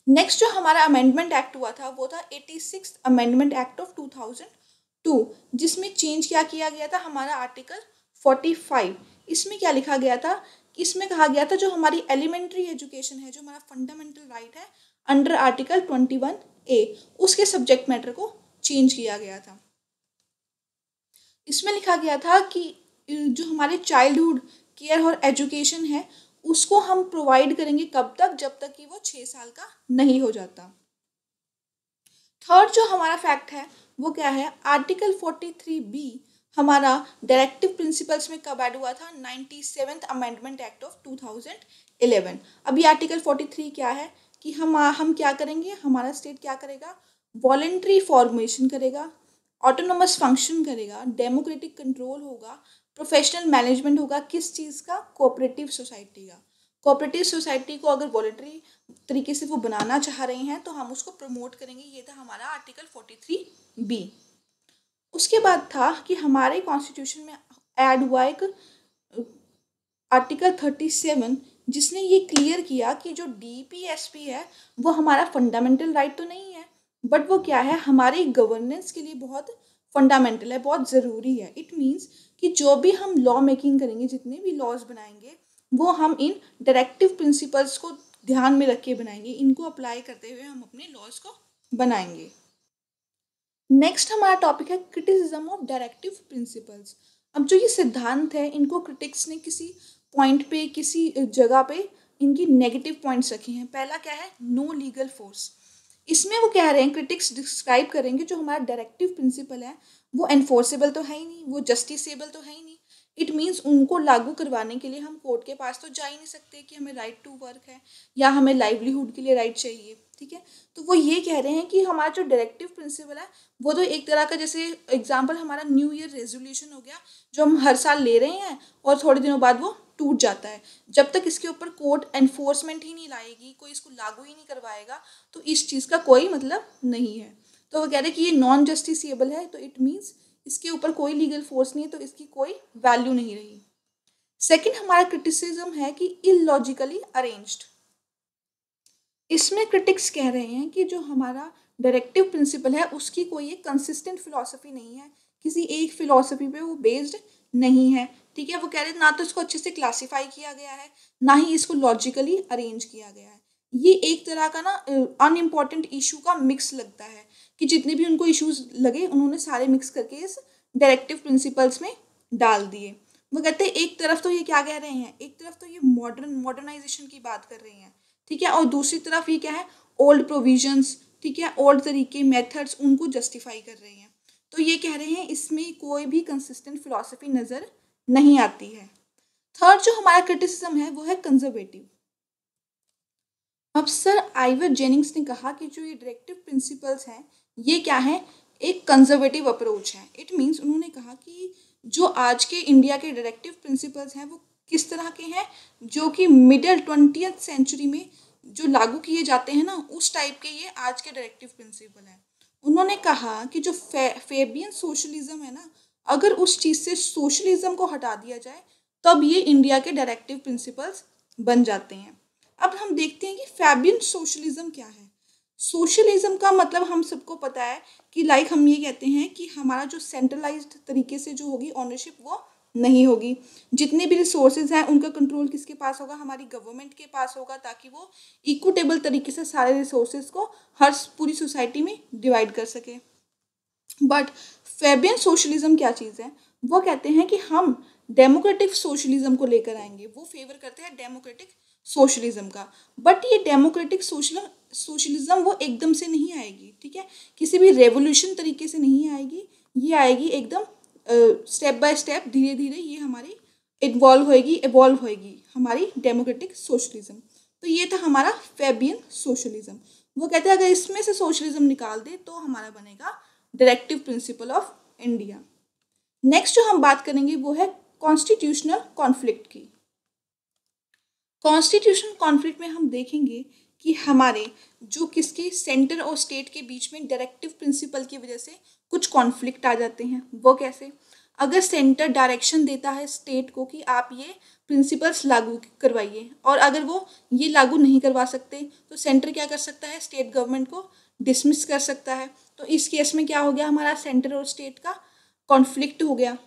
Next जो हमारा अमेंडमेंट एक्ट हुआ था वो था 86th अमेंडमेंट एक्ट ऑफ 2002, जिसमें चेंज क्या किया गया था, हमारा आर्टिकल 45। इसमें क्या लिखा गया था, इसमें कहा गया था जो हमारी एलिमेंट्री एजुकेशन है, जो हमारा फंडामेंटल राइट है अंडर आर्टिकल 21A, उसके सब्जेक्ट मैटर को चेंज किया गया था। इसमें लिखा गया था कि जो हमारे चाइल्डहुड केयर और एजुकेशन है उसको हम प्रोवाइड करेंगे कब तक, जब तक कि वो 6 साल का नहीं हो जाता। थर्ड जो हमारा फैक्ट है वो क्या है, आर्टिकल 43B हमारा डायरेक्टिव प्रिंसिपल्स में कब ऐड हुआ था, 97th अमेंडमेंट एक्ट ऑफ 2011। अभी आर्टिकल 43 क्या है कि हम क्या करेंगे, हमारा स्टेट क्या करेगा, वॉलेंट्री फॉर्मेशन करेगा, ऑटोनोमस फंक्शन करेगा, डेमोक्रेटिक कंट्रोल होगा, प्रोफेशनल मैनेजमेंट होगा, किस चीज़ का, कोऑपरेटिव सोसाइटी का। कोऑपरेटिव सोसाइटी को अगर वॉलेंट्री तरीके से वो बनाना चाह रहे हैं तो हम उसको प्रमोट करेंगे। ये था हमारा आर्टिकल 43B। उसके बाद था कि हमारे कॉन्स्टिट्यूशन में ऐड हुआ एक आर्टिकल 37 जिसने ये क्लियर किया कि जो DPSP है वो हमारा फंडामेंटल राइट तो नहीं है, बट वो क्या है, हमारी गवर्नेंस के लिए बहुत फंडामेंटल है, बहुत ज़रूरी है। इट मीन्स कि जो भी हम लॉ मेकिंग करेंगे, जितने भी लॉज बनाएंगे, वो हम इन डायरेक्टिव प्रिंसिपल्स को ध्यान में रख के बनाएंगे, इनको अप्लाई करते हुए हम अपने लॉज को बनाएंगे। नेक्स्ट हमारा टॉपिक है क्रिटिसिज्म ऑफ डायरेक्टिव प्रिंसिपल्स। अब जो ये सिद्धांत है इनको क्रिटिक्स ने किसी पॉइंट पे, किसी जगह पे इनकी नेगेटिव पॉइंट्स रखे हैं। पहला क्या है, नो लीगल फोर्स। इसमें वो कह रहे हैं, क्रिटिक्स डिस्क्राइब करेंगे जो हमारा डायरेक्टिव प्रिंसिपल है वो एनफोर्सेबल तो है ही नहीं, वो जस्टिसेबल तो है ही नहीं। इट मीन्स उनको लागू करवाने के लिए हम कोर्ट के पास तो जा ही नहीं सकते कि हमें राइट टू वर्क है या हमें लाइवलीहुड के लिए राइट चाहिए, ठीक है। तो वो ये कह रहे हैं कि हमारा जो डायरेक्टिव प्रिंसिपल है वो तो एक तरह का, जैसे एग्जांपल हमारा न्यू ईयर रेजोल्यूशन हो गया जो हम हर साल ले रहे हैं और थोड़े दिनों बाद वो टूट जाता है। जब तक इसके ऊपर कोर्ट एनफोर्समेंट ही नहीं लाएगी, कोई इसको लागू ही नहीं करवाएगा, तो इस चीज़ का कोई मतलब नहीं है। तो वो कह रहे हैं कि ये नॉन जस्टिसेबल है, तो इट मीन्स इसके ऊपर कोई लीगल फोर्स नहीं है, तो इसकी कोई वैल्यू नहीं रही। सेकंड हमारा क्रिटिसिज्म है कि इलॉजिकली अरेंज्ड। इसमें क्रिटिक्स कह रहे हैं कि जो हमारा डायरेक्टिव प्रिंसिपल है उसकी कोई एक कंसिस्टेंट फिलॉसफी नहीं है, किसी एक फिलॉसफी पे वो बेस्ड नहीं है, ठीक है। वो कह रहे हैं ना तो इसको अच्छे से क्लासीफाई किया गया है, ना ही इसको लॉजिकली अरेंज किया गया है। ये एक तरह का ना अनइम्पॉर्टेंट इशू का मिक्स लगता है कि जितने भी उनको इश्यूज लगे उन्होंने सारे मिक्स करके इस डायरेक्टिव प्रिंसिपल्स में डाल दिए। वो कहते हैं एक तरफ तो ये क्या कह रहे हैं, एक तरफ तो ये मॉडर्नाइजेशन की बात कर रहे हैं, ठीक है, और दूसरी तरफ ये क्या है, ओल्ड प्रोविजंस, ठीक है, ओल्ड तरीके मेथड्स उनको जस्टिफाई कर रहे हैं। तो ये कह रहे हैं इसमें कोई भी कंसिस्टेंट फिलॉसफी नज़र नहीं आती है। थर्ड जो हमारा क्रिटिसिज्म है वो है कंजर्वेटिव। अब सर आइवर जेनिंग्स ने कहा कि जो ये डायरेक्टिव प्रिंसिपल्स हैं ये क्या है, एक कंजर्वेटिव अप्रोच है। इट मीन्स उन्होंने कहा कि जो आज के इंडिया के डायरेक्टिव प्रिंसिपल्स हैं वो किस तरह के हैं, जो कि मिडिल 20th सेंचुरी में जो लागू किए जाते हैं ना, उस टाइप के ये आज के डायरेक्टिव प्रिंसिपल हैं। उन्होंने कहा कि जो फेबियन सोशलिज्म है ना, अगर उस चीज़ से सोशलिज्म को हटा दिया जाए तब ये इंडिया के डायरेक्टिव प्रिंसिपल्स बन जाते हैं। अब हम देखते हैं कि फेबियन सोशलिज्म क्या है। सोशलिज्म का मतलब हम सबको पता है कि लाइक हम ये कहते हैं कि हमारा जो सेंट्रलाइज्ड तरीके से जो होगी ऑनरशिप वो नहीं होगी, जितने भी रिसोर्सेज हैं उनका कंट्रोल किसके पास होगा, हमारी गवर्नमेंट के पास होगा, ताकि वो इक्विटेबल तरीके से सारे रिसोर्सेज को हर पूरी सोसाइटी में डिवाइड कर सके। बट फेबियन सोशलिज्म क्या चीज़ है, वो कहते हैं कि हम डेमोक्रेटिक सोशलिज्म को लेकर आएंगे। वो फेवर करते हैं डेमोक्रेटिक सोशलिज्म का, बट ये डेमोक्रेटिक सोशलिज्म वो एकदम से नहीं आएगी, ठीक है, किसी भी रेवोल्यूशन तरीके से नहीं आएगी, ये आएगी एकदम स्टेप बाय स्टेप, धीरे धीरे ये हमारी एवॉल्व होएगी हमारी डेमोक्रेटिक सोशलिज्म। तो ये था हमारा फेबियन सोशलिज्म। वो कहते हैं अगर इसमें से सोशलिज्म निकाल दे तो हमारा बनेगा directive principle of India. Next जो हम बात करेंगे वो है कॉन्स्टिट्यूशनल कॉन्फ्लिक्ट की। कॉन्स्टिट्यूशनल कॉन्फ्लिक्ट में हम देखेंगे कि हमारे जो किसके सेंटर और स्टेट के बीच में डायरेक्टिव प्रिंसिपल की वजह से कुछ कॉन्फ्लिक्ट आ जाते हैं। वो कैसे, अगर सेंटर डायरेक्शन देता है स्टेट को कि आप ये प्रिंसिपल्स लागू करवाइए, और अगर वो ये लागू नहीं करवा सकते तो सेंटर क्या कर सकता है, स्टेट गवर्नमेंट को डिसमिस कर सकता है। तो इस केस में क्या हो गया, हमारा सेंटर और स्टेट का कॉन्फ्लिक्ट हो गया।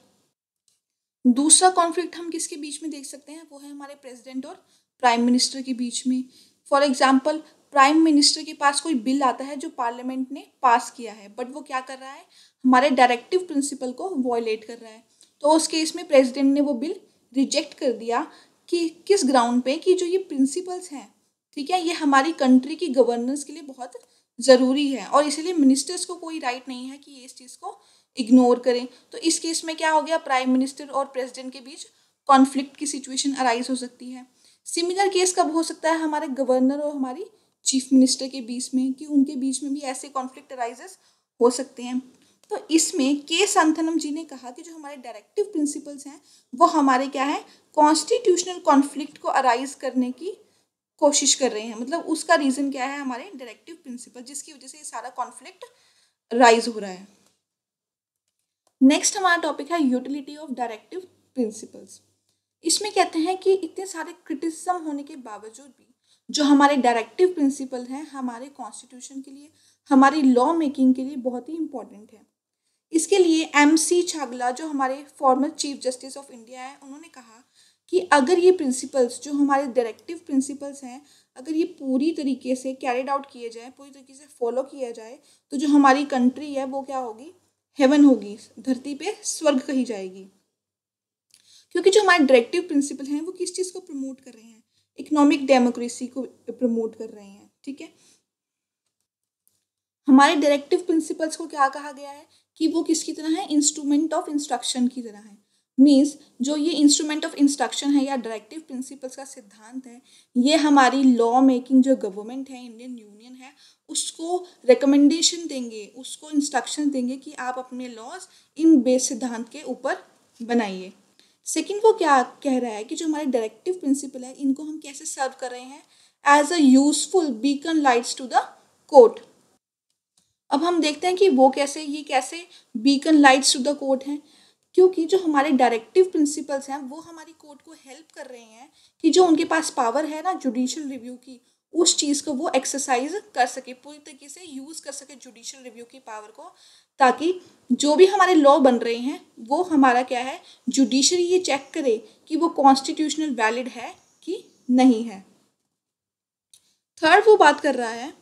दूसरा कॉन्फ्लिक्ट हम किसके बीच में देख सकते हैं, वो है हमारे प्रेसिडेंट और प्राइम मिनिस्टर के बीच में। फॉर एग्जाम्पल प्राइम मिनिस्टर के पास कोई बिल आता है जो पार्लियामेंट ने पास किया है, बट वो क्या कर रहा है, हमारे डायरेक्टिव प्रिंसिपल को वॉयलेट कर रहा है, तो उस केस में प्रेसिडेंट ने वो बिल रिजेक्ट कर दिया कि किस ग्राउंड पे कि जो ये प्रिंसिपल्स हैं, ठीक है, ये हमारी कंट्री की गवर्नेंस के लिए बहुत ज़रूरी है और इसलिए मिनिस्टर्स को कोई राइट नहीं है कि ये इस चीज़ को इग्नोर करें। तो इस केस में क्या हो गया, प्राइम मिनिस्टर और प्रेसिडेंट के बीच कॉन्फ्लिक्ट की सिचुएशन अराइज हो सकती है। सिमिलर केस कब हो सकता है, हमारे गवर्नर और हमारी चीफ मिनिस्टर के बीच में, कि उनके बीच में भी ऐसे कॉन्फ्लिक्ट अराइजेस हो सकते हैं। तो इसमें के संथनम जी ने कहा कि जो हमारे डायरेक्टिव प्रिंसिपल्स हैं वो हमारे क्या है, कॉन्स्टिट्यूशनल कॉन्फ्लिक्ट को अराइज करने की कोशिश कर रहे हैं। मतलब उसका रीजन क्या है, हमारे डायरेक्टिव प्रिंसिपल, जिसकी वजह से ये सारा कॉन्फ्लिक्ट राइज हो रहा है। नेक्स्ट हमारा टॉपिक है यूटिलिटी ऑफ डायरेक्टिव प्रिंसिपल्स। इसमें कहते हैं कि इतने सारे क्रिटिसिज्म होने के बावजूद भी जो हमारे डायरेक्टिव प्रिंसिपल हैं हमारे कॉन्स्टिट्यूशन के लिए, हमारी लॉ मेकिंग के लिए बहुत ही इंपॉर्टेंट है। इसके लिए MC छागला जो हमारे former chief justice of India है, उन्होंने कहा कि अगर ये प्रिंसिपल्स जो हमारे डायरेक्टिव प्रिंसिपल्स हैं, अगर ये पूरी तरीके से कैरिड आउट किए जाए, पूरी तरीके से फॉलो किया जाए, तो जो हमारी कंट्री है वो क्या होगी, हेवन होगी, धरती पे स्वर्ग कही जाएगी। क्योंकि जो हमारे डायरेक्टिव प्रिंसिपल हैं वो किस चीज़ को प्रमोट कर रहे हैं, इकोनॉमिक डेमोक्रेसी को प्रमोट कर रहे हैं, ठीक है। हमारे डायरेक्टिव प्रिंसिपल्स को क्या कहा गया है कि वो किसकी तरह है, इंस्ट्रूमेंट ऑफ इंस्ट्रक्शन की तरह है। मीन्स जो ये इंस्ट्रूमेंट ऑफ इंस्ट्रक्शन है या डायरेक्टिव प्रिंसिपल्स का सिद्धांत है, ये हमारी लॉ मेकिंग जो गवर्नमेंट है, इंडियन यूनियन है, उसको रिकमेंडेशन देंगे, उसको इंस्ट्रक्शन देंगे कि आप अपने लॉज इन बेस सिद्धांत के ऊपर बनाइए। सेकेंड वो क्या कह रहा है कि जो हमारे डायरेक्टिव प्रिंसिपल है इनको हम कैसे सर्व कर रहे हैं, as a useful beacon lights to the court. अब हम देखते हैं कि वो कैसे, ये कैसे beacon lights to the court हैं, क्योंकि जो हमारे डायरेक्टिव प्रिंसिपल्स हैं वो हमारी कोर्ट को हेल्प कर रहे हैं कि जो उनके पास पावर है ना जुडिशियल रिव्यू की, उस चीज़ को वो एक्सरसाइज कर सके, पूरी तरीके से यूज़ कर सके जुडिशियल रिव्यू की पावर को, ताकि जो भी हमारे लॉ बन रहे हैं वो हमारा क्या है, जुडिशरी ये चेक करे कि वो कॉन्स्टिट्यूशनल वैलिड है कि नहीं है। थर्ड वो बात कर रहा है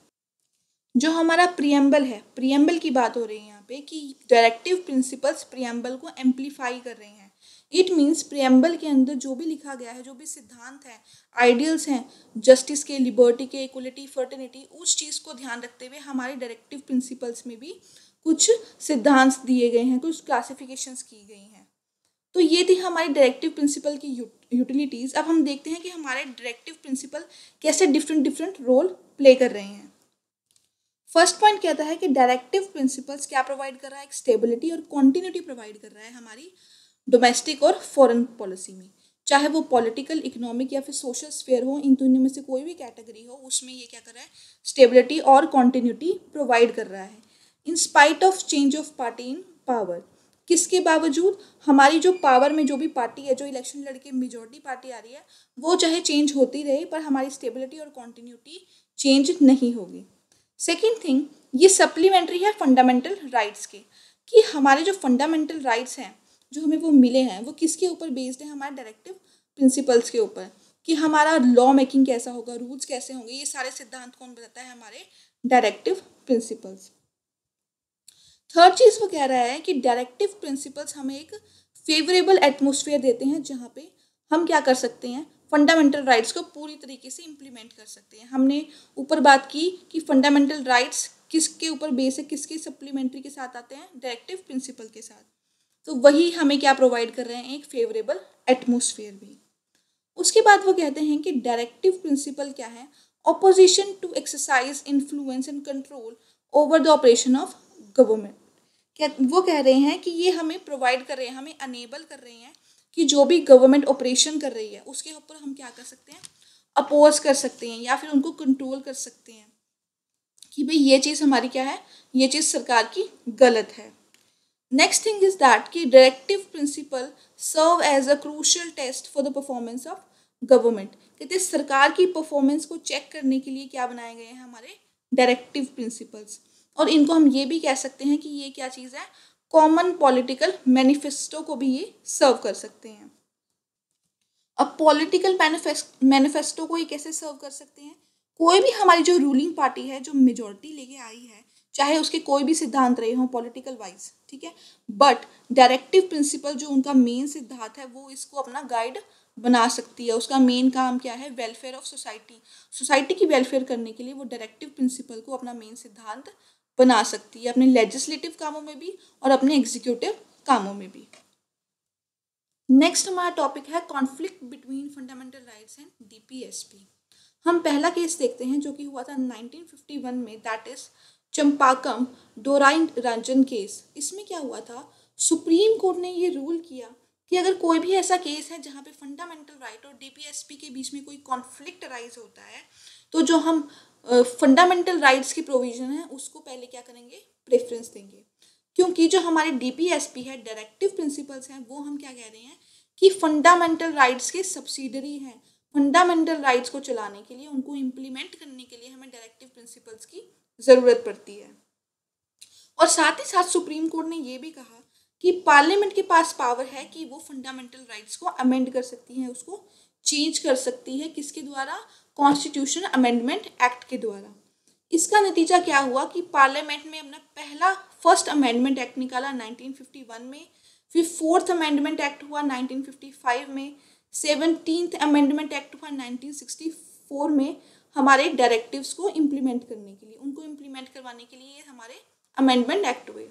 जो हमारा प्रियम्बल है, प्रियम्बल की बात हो रही है यहाँ पे कि डायरेक्टिव प्रिंसिपल्स प्रियम्बल को एम्पलीफाई कर रहे हैं। इट मीन्स प्रियम्बल के अंदर जो भी लिखा गया है, जो भी सिद्धांत है, आइडियल्स हैं, जस्टिस के, लिबर्टी के, इक्वलिटी, फर्टर्निटी, उस चीज़ को ध्यान रखते हुए हमारे डायरेक्टिव प्रिंसिपल्स में भी कुछ सिद्धांत दिए गए हैं, कुछ क्लासिफिकेशंस की गई हैं। तो ये थी हमारी डायरेक्टिव प्रिंसिपल की यूटिलिटीज़। अब हम देखते हैं कि हमारे डायरेक्टिव प्रिंसिपल कैसे डिफरेंट रोल प्ले कर रहे हैं। फर्स्ट पॉइंट कहता है कि डायरेक्टिव प्रिंसिपल्स क्या प्रोवाइड कर रहा है, एक स्टेबिलिटी और कॉन्टिन्यूटी प्रोवाइड कर रहा है हमारी डोमेस्टिक और फॉरेन पॉलिसी में, चाहे वो पॉलिटिकल, इकोनॉमिक या फिर सोशल स्फेयर हो, इन दोनों में से कोई भी कैटेगरी हो, उसमें ये क्या कर रहा है, स्टेबिलिटी और कॉन्टिन्यूटी प्रोवाइड कर रहा है। In spite of change of party in power, किसके बावजूद, हमारी जो पावर में जो भी पार्टी है, जो इलेक्शन लड़के मेजॉरिटी पार्टी आ रही है, वो चाहे चेंज होती रहे पर हमारी स्टेबिलिटी और कॉन्टिन्यूटी चेंज नहीं होगी। सेकेंड थिंग, ये सप्लीमेंट्री है फंडामेंटल राइट्स के, कि हमारे जो फंडामेंटल राइट्स हैं जो हमें वो मिले हैं वो किसके ऊपर बेस्ड है, हमारे डायरेक्टिव प्रिंसिपल्स के ऊपर, कि हमारा लॉ मेकिंग कैसा होगा, रूल्स कैसे होंगे, ये सारे सिद्धांत कौन बताता है, हमारे डायरेक्टिव प्रिंसिपल्स। थर्ड चीज़ वो कह रहा है कि डायरेक्टिव प्रिंसिपल्स हमें एक फेवरेबल एटमोसफियर देते हैं जहाँ पे हम क्या कर सकते हैं, फंडामेंटल राइट्स को पूरी तरीके से इम्प्लीमेंट कर सकते हैं। हमने ऊपर बात की कि फंडामेंटल राइट्स किसके ऊपर बेस है, किसके सप्लीमेंट्री के साथ आते हैं, डायरेक्टिव प्रिंसिपल के साथ। तो वही हमें क्या प्रोवाइड कर रहे हैं, एक फेवरेबल एटमोसफियर भी। उसके बाद वो कहते हैं कि डायरेक्टिव प्रिंसिपल क्या है, opposition to exercise influence and control over the operation of government. वो कह रहे हैं कि ये हमें प्रोवाइड कर रहे हैं, हमें अनेबल कर रहे हैं कि जो भी गवर्नमेंट ऑपरेशन कर रही है उसके ऊपर हम क्या कर सकते हैं, अपोज कर सकते हैं या फिर उनको कंट्रोल कर सकते हैं कि भाई ये चीज़ हमारी क्या है, ये चीज़ सरकार की गलत है। नेक्स्ट थिंग इज दैट कि directive principle serve as a crucial test for the performance of government. कहते हैं सरकार की परफॉर्मेंस को चेक करने के लिए क्या बनाए गए हैं हमारे डायरेक्टिव प्रिंसिपल्स, और इनको हम ये भी कह सकते हैं कि ये क्या चीज़ है, कॉमन पॉलिटिकल मैनिफेस्टो को भी ये सर्व कर सकते हैं। अब पॉलिटिकल मैनिफेस्टो को ये कैसे सर्व कर सकते हैं, कोई भी हमारी जो रूलिंग पार्टी है, जो मेजॉरिटी लेके आई है, चाहे उसके कोई भी सिद्धांत रहे हों पॉलिटिकल वाइज, ठीक है, बट डायरेक्टिव प्रिंसिपल जो उनका मेन सिद्धांत है वो इसको अपना गाइड बना सकती है। उसका मेन काम क्या है? वेलफेयर ऑफ सोसाइटी, सोसाइटी की वेलफेयर करने के लिए वो डायरेक्टिव प्रिंसिपल को अपना मेन सिद्धांत बना सकती है, अपने लेजिस्लेटिव कामों में भी और अपने एग्जीक्यूटिव कामों में भी। नेक्स्ट हमारा टॉपिक है conflict between fundamental rights and DPSP. हम पहला केस देखते हैं जो कि हुआ था 1951 में, that is चंपाकम Dorai Ranjan case. इसमें क्या हुआ था? सुप्रीम कोर्ट ने ये रूल किया कि अगर कोई भी ऐसा केस है जहाँ पे फंडामेंटल राइट और डीपीएसपी के बीच में कोई कॉन्फ्लिक्ट राइज होता है, तो जो हम फंडामेंटल राइट्स की प्रोविजन है उसको पहले क्या करेंगे? प्रेफरेंस देंगे। क्योंकि जो हमारे डीपीएसपी है, डायरेक्टिव प्रिंसिपल्स हैं, वो हम क्या कह रहे हैं कि फंडामेंटल राइट्स के सब्सिडरी हैं। फंडामेंटल राइट्स को चलाने के लिए, उनको इम्प्लीमेंट करने के लिए हमें डायरेक्टिव प्रिंसिपल्स की ज़रूरत पड़ती है। और साथ ही साथ सुप्रीम कोर्ट ने ये भी कहा कि पार्लियामेंट के पास पावर है कि वो फंडामेंटल राइट्स को अमेंड कर सकती है, उसको चेंज कर सकती है। किसके द्वारा? कॉन्स्टिट्यूशन अमेंडमेंट एक्ट के द्वारा। इसका नतीजा क्या हुआ कि पार्लियामेंट में अपना पहला फर्स्ट अमेंडमेंट एक्ट निकाला 1951 में, फिर फोर्थ अमेंडमेंट एक्ट हुआ 1955 में, 17th अमेंडमेंट एक्ट हुआ 1964 में, हमारे डायरेक्टिव्स को इम्प्लीमेंट करने के लिए, उनको इम्प्लीमेंट करवाने के लिए अमेंडमेंट अमेंडमेंट एक्ट हुए।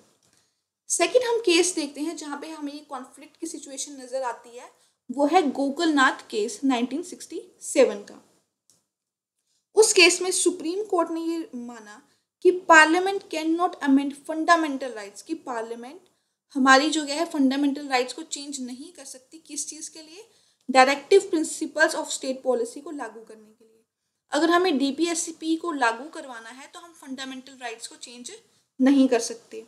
सेकेंड हम केस देखते हैं जहाँ पे हमें कॉन्फ्लिक्ट की सिचुएशन नजर आती है, वो है गोकुलनाथ केस 1967 का। उस केस में सुप्रीम कोर्ट ने ये माना कि parliament can not amend fundamental rights, कि पार्लियामेंट हमारी जो है फंडामेंटल राइट्स को चेंज नहीं कर सकती। किस चीज़ के लिए? Directive principles of state policy को लागू करने के लिए। अगर हमें डीपीएसपी को लागू करवाना है तो हम फंडामेंटल राइट्स को चेंज नहीं कर सकते।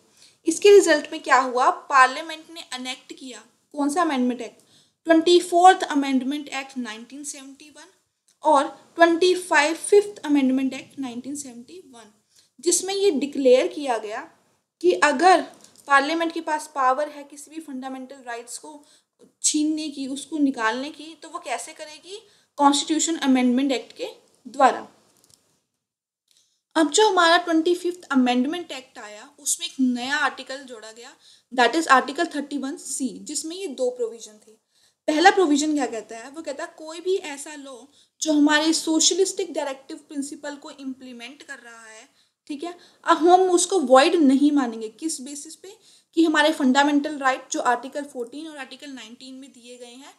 इसके रिजल्ट में क्या हुआ? पार्लियामेंट ने अनेक्ट किया कौन सा amendment act? 24th amendment act 1971 और 25th अमेंडमेंट एक्ट 1971, जिसमें ये डिक्लेयर किया गया कि अगर पार्लियामेंट के पास पावर है किसी भी फंडामेंटल राइट्स को छीनने की, उसको निकालने की, तो वो कैसे करेगी? कॉन्स्टिट्यूशन अमेंडमेंट एक्ट के द्वारा। अब जो हमारा 25th अमेंडमेंट एक्ट आया उसमें एक नया आर्टिकल जोड़ा गया, दैट इज आर्टिकल 31C, जिसमें ये दो प्रोविजन थे। पहला प्रोविजन क्या कहता है? वो कहता है कोई भी ऐसा लॉ जो हमारे सोशलिस्टिक डायरेक्टिव प्रिंसिपल को इम्प्लीमेंट कर रहा है, ठीक है, अब हम उसको वॉइड नहीं मानेंगे। किस बेसिस पे? कि हमारे फंडामेंटल राइट जो आर्टिकल 14 और आर्टिकल 19 में दिए गए हैं,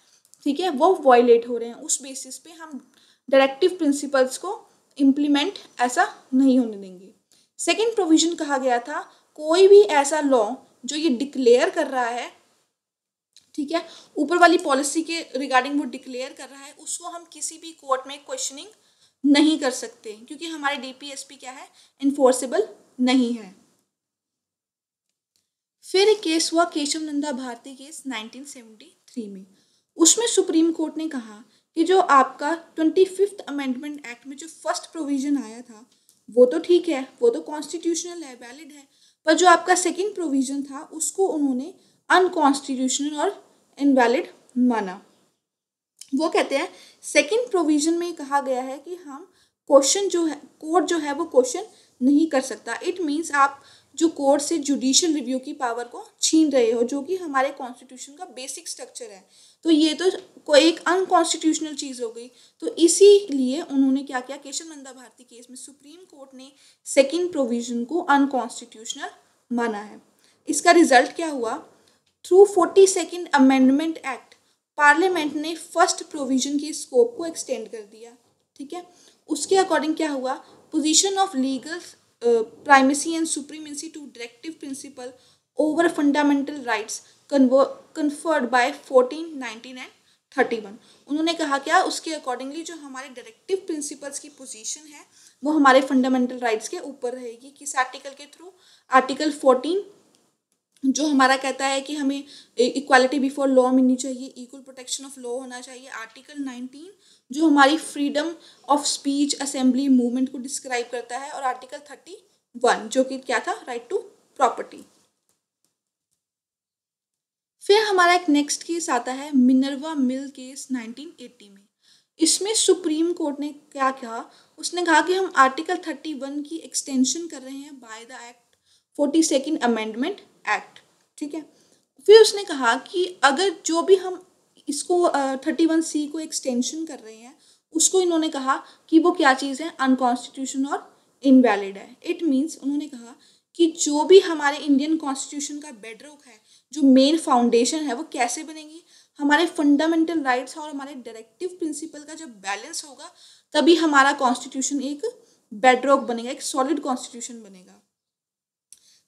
ठीक है, वो वायलेट हो रहे हैं। उस बेसिस पे हम डायरेक्टिव प्रिंसिपल्स को इम्प्लीमेंट ऐसा नहीं होने देंगे। सेकेंड प्रोविजन कहा गया था कोई भी ऐसा लॉ जो ये डिक्लेयर कर रहा है, ठीक है, ऊपर वाली पॉलिसी के रिगार्डिंग वो डिक्लेयर कर रहा है, उसको हम किसी भी कोर्ट में क्वेश्चनिंग नहीं कर सकते, क्योंकि हमारे डीपीएसपी क्या है? इन्फोर्सेबल नहीं है। फिर एक केस हुआ केशव नंदा भारती केस 1973 में। उसमें सुप्रीम कोर्ट ने कहा कि जो आपका 25th अमेंडमेंट एक्ट में जो फर्स्ट प्रोविजन आया था वो तो ठीक है, वो तो कॉन्स्टिट्यूशनल है, वैलिड है, पर जो आपका सेकंड प्रोविजन था उसको उन्होंने अनकॉन्स्टिट्यूशनल और इनवैलिड माना। वो कहते हैं सेकंड प्रोविजन में कहा गया है कि हम क्वेश्चन जो है, कोर्ट जो है वो क्वेश्चन नहीं कर सकता। इट मीन्स आप जो कोर्ट से जुडिशियल रिव्यू की पावर को छीन रहे हो, जो कि हमारे कॉन्स्टिट्यूशन का बेसिक स्ट्रक्चर है। तो ये तो कोई एक अनकॉन्स्टिट्यूशनल चीज़ हो गई। तो इसीलिए उन्होंने क्या किया? केशव नंदा भारती केस में सुप्रीम कोर्ट ने सेकंड प्रोविजन को अनकॉन्स्टिट्यूशनल माना है। इसका रिजल्ट क्या हुआ? Through 42nd amendment act parliament ने फर्स्ट प्रोविजन के स्कोप को एक्सटेंड कर दिया, ठीक है। उसके अकॉर्डिंग क्या हुआ? Position of legal primacy and supremacy to directive principle over fundamental rights conferred by 14, 19 and 31। उन्होंने कहा क्या? उसके अकॉर्डिंगली जो हमारे डायरेक्टिव प्रिंसिपल्स की पोजीशन है वो हमारे फंडामेंटल राइट्स के ऊपर रहेगी। किस आर्टिकल के थ्रू? आर्टिकल 14 जो हमारा कहता है कि हमें इक्वालिटी बिफोर लॉ मिलनी चाहिए, इक्वल प्रोटेक्शन ऑफ लॉ होना चाहिए। आर्टिकल 19 जो हमारी freedom of speech, assembly, movement को डिस्क्राइब करता है, और आर्टिकल 31 जो कि क्या था? Right to property. फिर हमारा एक नेक्स्ट केस आता है मिनर्वा मिल केस 1980 में। इसमें सुप्रीम कोर्ट ने क्या कहा? उसने कहा कि हम आर्टिकल 31 की एक्सटेंशन कर रहे हैं by the act 42nd amendment act, ठीक है। फिर उसने कहा कि अगर जो भी हम इसको 31C को एक्सटेंशन कर रहे हैं, उसको इन्होंने कहा कि वो क्या चीज़ है, अनकॉन्स्टिट्यूशन और इनवैलिड है। इट मीन्स उन्होंने कहा कि जो भी हमारे इंडियन कॉन्स्टिट्यूशन का बेडरॉक है, जो मेन फाउंडेशन है, वो कैसे बनेगी, हमारे फंडामेंटल राइट्स और हमारे डायरेक्टिव प्रिंसिपल का जब बैलेंस होगा, तभी हमारा कॉन्स्टिट्यूशन एक बेडरॉक बनेगा, एक सॉलिड कॉन्स्टिट्यूशन बनेगा।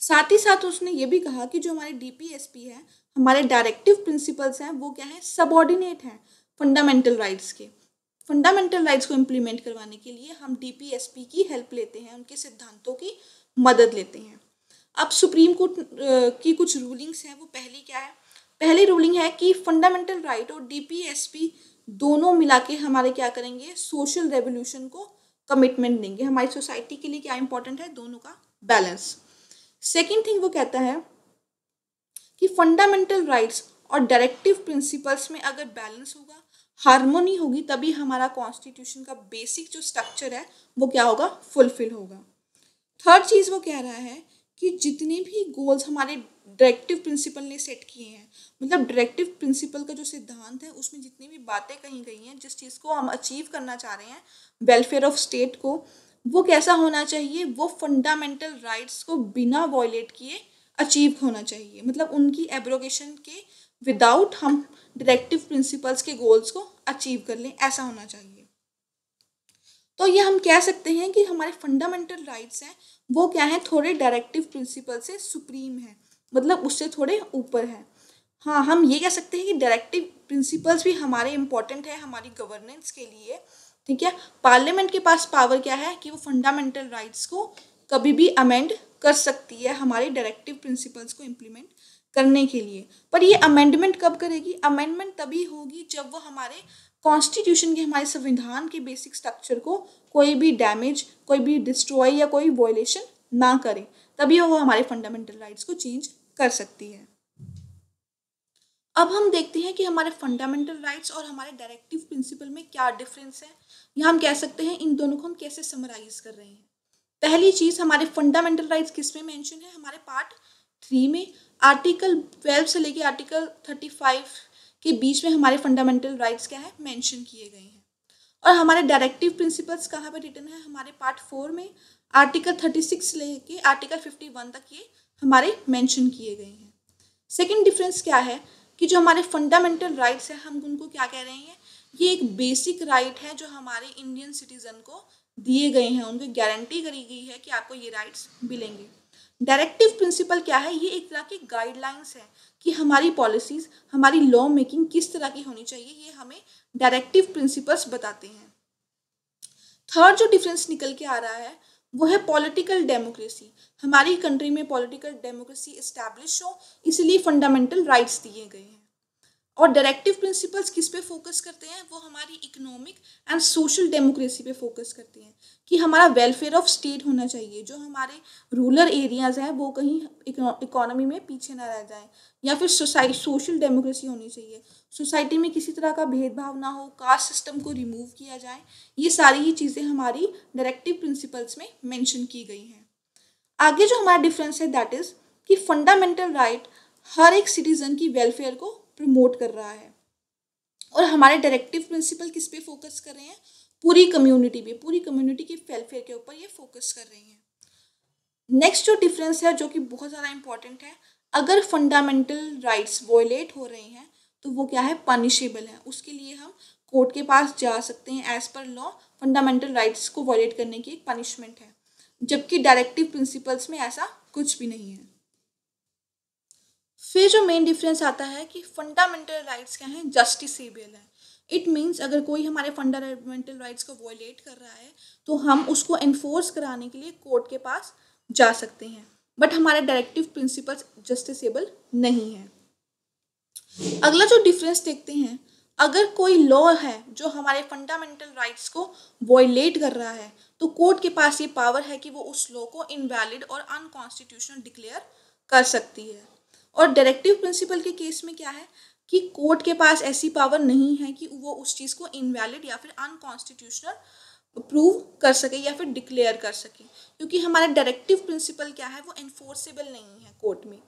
साथ ही साथ उसने ये भी कहा कि जो हमारे डीपीएसपी है, हमारे डायरेक्टिव प्रिंसिपल्स हैं, वो क्या है, सबऑर्डिनेट हैं फंडामेंटल राइट्स के। फंडामेंटल राइट्स को इम्प्लीमेंट करवाने के लिए हम डीपीएसपी की हेल्प लेते हैं, उनके सिद्धांतों की मदद लेते हैं। अब सुप्रीम कोर्ट की कुछ रूलिंग्स हैं, वो पहली क्या है, पहली रूलिंग है कि फंडामेंटल राइट और डीपीएसपी दोनों मिला के हमारे क्या करेंगे, सोशल रेवोल्यूशन को कमिटमेंट देंगे। हमारी सोसाइटी के लिए क्या इंपॉर्टेंट है, दोनों का बैलेंस। सेकेंड थिंग वो कहता है कि फंडामेंटल राइट्स और डायरेक्टिव प्रिंसिपल्स में अगर बैलेंस होगा, हार्मोनी होगी, तभी हमारा कॉन्स्टिट्यूशन का बेसिक जो स्ट्रक्चर है वो क्या होगा, फुलफिल होगा। थर्ड चीज़ वो कह रहा है कि जितने भी गोल्स हमारे डायरेक्टिव प्रिंसिपल ने सेट किए हैं, मतलब डायरेक्टिव प्रिंसिपल का जो सिद्धांत है उसमें जितनी भी बातें कही गई हैं, जिस चीज़ को हम अचीव करना चाह रहे हैं, वेलफेयर ऑफ स्टेट को, वो कैसा होना चाहिए, वो फंडामेंटल राइट्स को बिना वॉयलेट किए अचीव होना चाहिए। मतलब उनकी एब्रोगेशन के विदाउट हम डायरेक्टिव प्रिंसिपल्स के गोल्स को अचीव कर लें, ऐसा होना चाहिए। तो ये हम कह सकते हैं कि हमारे फंडामेंटल राइट्स हैं, वो क्या है, थोड़े डायरेक्टिव प्रिंसिपल से सुप्रीम है, मतलब उससे थोड़े ऊपर है। हाँ, हम ये कह सकते हैं कि डायरेक्टिव प्रिंसिपल्स भी हमारे इम्पोर्टेंट है हमारी गवर्नेंस के लिए। ठीक है, पार्लियामेंट के पास पावर क्या है कि वो फंडामेंटल राइट्स को कभी भी अमेंड कर सकती है हमारे डायरेक्टिव प्रिंसिपल्स को इम्प्लीमेंट करने के लिए। पर ये अमेंडमेंट कब करेगी, अमेंडमेंट तभी होगी जब वो हमारे कॉन्स्टिट्यूशन के, हमारे संविधान के बेसिक स्ट्रक्चर को कोई भी डैमेज, कोई भी डिस्ट्रॉय या कोई वॉयलेशन ना करे, तभी वो हमारे फंडामेंटल राइट्स को चेंज कर सकती है। अब हम देखते हैं कि हमारे फंडामेंटल राइट्स और हमारे डायरेक्टिव प्रिंसिपल में क्या डिफरेंस है, या हम कह सकते हैं इन दोनों को हम कैसे समराइज कर रहे हैं। पहली चीज, हमारे फंडामेंटल राइट्स किस में मेंशन है, हमारे पार्ट 3 में, आर्टिकल 12 से लेके आर्टिकल 35 के बीच में हमारे फंडामेंटल राइट्स क्या है, मेंशन किए गए हैं। और हमारे डायरेक्टिव प्रिंसिपल्स कहाँ पे रिटर्न है, हमारे पार्ट 4 में, आर्टिकल 36 से लेके आर्टिकल 51 तक ये हमारे मेंशन किए गए हैं। सेकेंड डिफरेंस क्या है कि जो हमारे फंडामेंटल राइट्स हैं, हम उनको क्या कह रहे हैं, ये एक बेसिक राइट है जो हमारे इंडियन सिटीजन को दिए गए हैं, उनको गारंटी करी गई है कि आपको ये राइट्स मिलेंगे। डायरेक्टिव प्रिंसिपल क्या है, ये एक तरह की गाइडलाइंस है कि हमारी पॉलिसीज, हमारी लॉ मेकिंग किस तरह की होनी चाहिए, ये हमें डायरेक्टिव प्रिंसिपल्स बताते हैं। थर्ड जो डिफरेंस निकल के आ रहा है वो है पॉलिटिकल डेमोक्रेसी। हमारी कंट्री में पॉलिटिकल डेमोक्रेसी इस्टेब्लिश हो, इसलिए फंडामेंटल राइट्स दिए गए हैं। और डायरेक्टिव प्रिंसिपल्स किस पे फोकस करते हैं, वो हमारी इकोनॉमिक एंड सोशल डेमोक्रेसी पे फोकस करते हैं कि हमारा वेलफेयर ऑफ स्टेट होना चाहिए, जो हमारे रूरल एरियाज हैं वो कहीं इकोनॉमी में पीछे ना रह जाएं, या फिर सोसाइटी सोशल डेमोक्रेसी होनी चाहिए, सोसाइटी में किसी तरह का भेदभाव ना हो, कास्ट सिस्टम को रिमूव किया जाए। ये सारी ही चीज़ें हमारी डायरेक्टिव प्रिंसिपल्स में मेंशन की गई हैं। आगे जो हमारा डिफरेंस है दैट इज कि फंडामेंटल राइट हर एक सिटीजन की वेलफेयर को प्रमोट कर रहा है, और हमारे डायरेक्टिव प्रिंसिपल किस पे फोकस कर रहे हैं, पूरी कम्युनिटी पे, पूरी कम्युनिटी के वेलफेयर के ऊपर ये फोकस कर रहे हैं। नेक्स्ट जो डिफरेंस है जो कि बहुत ज़्यादा इंपॉर्टेंट है, अगर फंडामेंटल राइट्स वॉयलेट हो रहे हैं तो वो क्या है, पनिशेबल है, उसके लिए हम कोर्ट के पास जा सकते हैं। एज पर लॉ फंडामेंटल राइट्स को वॉयलेट करने की एक पनिशमेंट है, जबकि डायरेक्टिव प्रिंसिपल्स में ऐसा कुछ भी नहीं है। फिर जो मेन डिफरेंस आता है कि फंडामेंटल राइट्स क्या हैं, जस्टिसेबल है। इट मीन्स अगर कोई हमारे फंडामेंटल राइट्स को वॉयलेट कर रहा है तो हम उसको एनफोर्स कराने के लिए कोर्ट के पास जा सकते हैं, बट हमारे डायरेक्टिव प्रिंसिपल्स जस्टिसेबल नहीं है। अगला जो डिफरेंस देखते हैं, अगर कोई लॉ है जो हमारे फंडामेंटल राइट्स को वॉयलेट कर रहा है तो कोर्ट के पास ये पावर है कि वो उस लॉ को इनवैलिड और अनकॉन्स्टिट्यूशनल डिक्लेयर कर सकती है। और डायरेक्टिव प्रिंसिपल के केस में क्या है कि कोर्ट के पास ऐसी पावर नहीं है कि वो उस चीज़ को इनवैलिड या फिर अनकॉन्स्टिट्यूशनल प्रूव कर सके या फिर डिक्लेयर कर सके, क्योंकि हमारा डायरेक्टिव प्रिंसिपल क्या है, वो एनफोर्सेबल नहीं है कोर्ट में।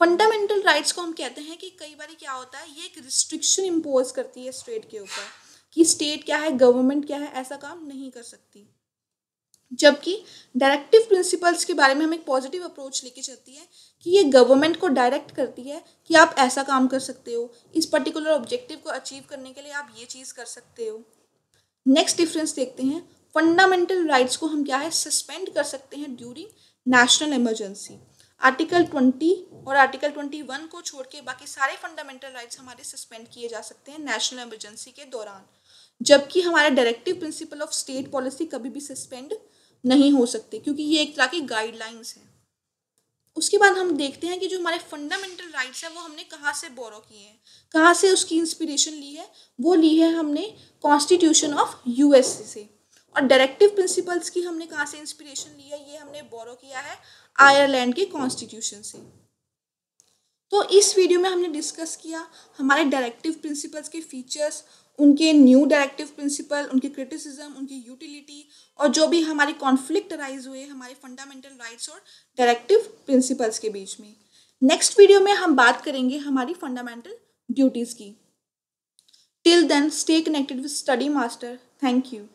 फंडामेंटल राइट्स को हम कहते हैं कि कई बार क्या होता है, ये एक रिस्ट्रिक्शन इम्पोज करती है स्टेट के ऊपर कि स्टेट क्या है, गवर्नमेंट क्या है, ऐसा काम नहीं कर सकती। जबकि डायरेक्टिव प्रिंसिपल्स के बारे में हम एक पॉजिटिव अप्रोच लेके चलती है कि ये गवर्नमेंट को डायरेक्ट करती है कि आप ऐसा काम कर सकते हो, इस पर्टिकुलर ऑब्जेक्टिव को अचीव करने के लिए आप ये चीज़ कर सकते हो। नेक्स्ट डिफरेंस देखते हैं, फंडामेंटल राइट्स को हम क्या है, सस्पेंड कर सकते हैं ड्यूरिंग नेशनल इमरजेंसी। आर्टिकल 20 और आर्टिकल 21 को छोड़ के बाकी सारे फंडामेंटल राइट्स हमारे सस्पेंड किए जा सकते हैं नेशनल इमरजेंसी के दौरान, जबकि हमारे directive principle of state policy कभी भी सस्पेंड नहीं हो सकते, क्योंकि ये एक तरह की गाइडलाइंस है। उसके बाद हम देखते हैं कि जो हमारे फंडामेंटल राइट्स हैं वो हमने कहाँ से बोरो किए हैं, कहाँ से उसकी इंस्पिरेशन ली है। वो ली है हमने कॉन्स्टिट्यूशन ऑफ यूएस से। और डायरेक्टिव प्रिंसिपल्स की हमने कहाँ से इंस्पिरेशन ली है, ये हमने बोरो किया है आयरलैंड के कॉन्स्टिट्यूशन से। तो इस वीडियो में हमने डिस्कस किया हमारे डायरेक्टिव प्रिंसिपल्स के फीचर्स, उनके न्यू डायरेक्टिव प्रिंसिपल, उनकी क्रिटिसिज्म, उनकी यूटिलिटी, और जो भी हमारे कॉन्फ्लिक्ट अराइज हुए हमारे फंडामेंटल राइट्स और डायरेक्टिव प्रिंसिपल्स के बीच में। नेक्स्ट वीडियो में हम बात करेंगे हमारी फंडामेंटल ड्यूटीज़ की। Till then stay connected with Study Master. Thank you.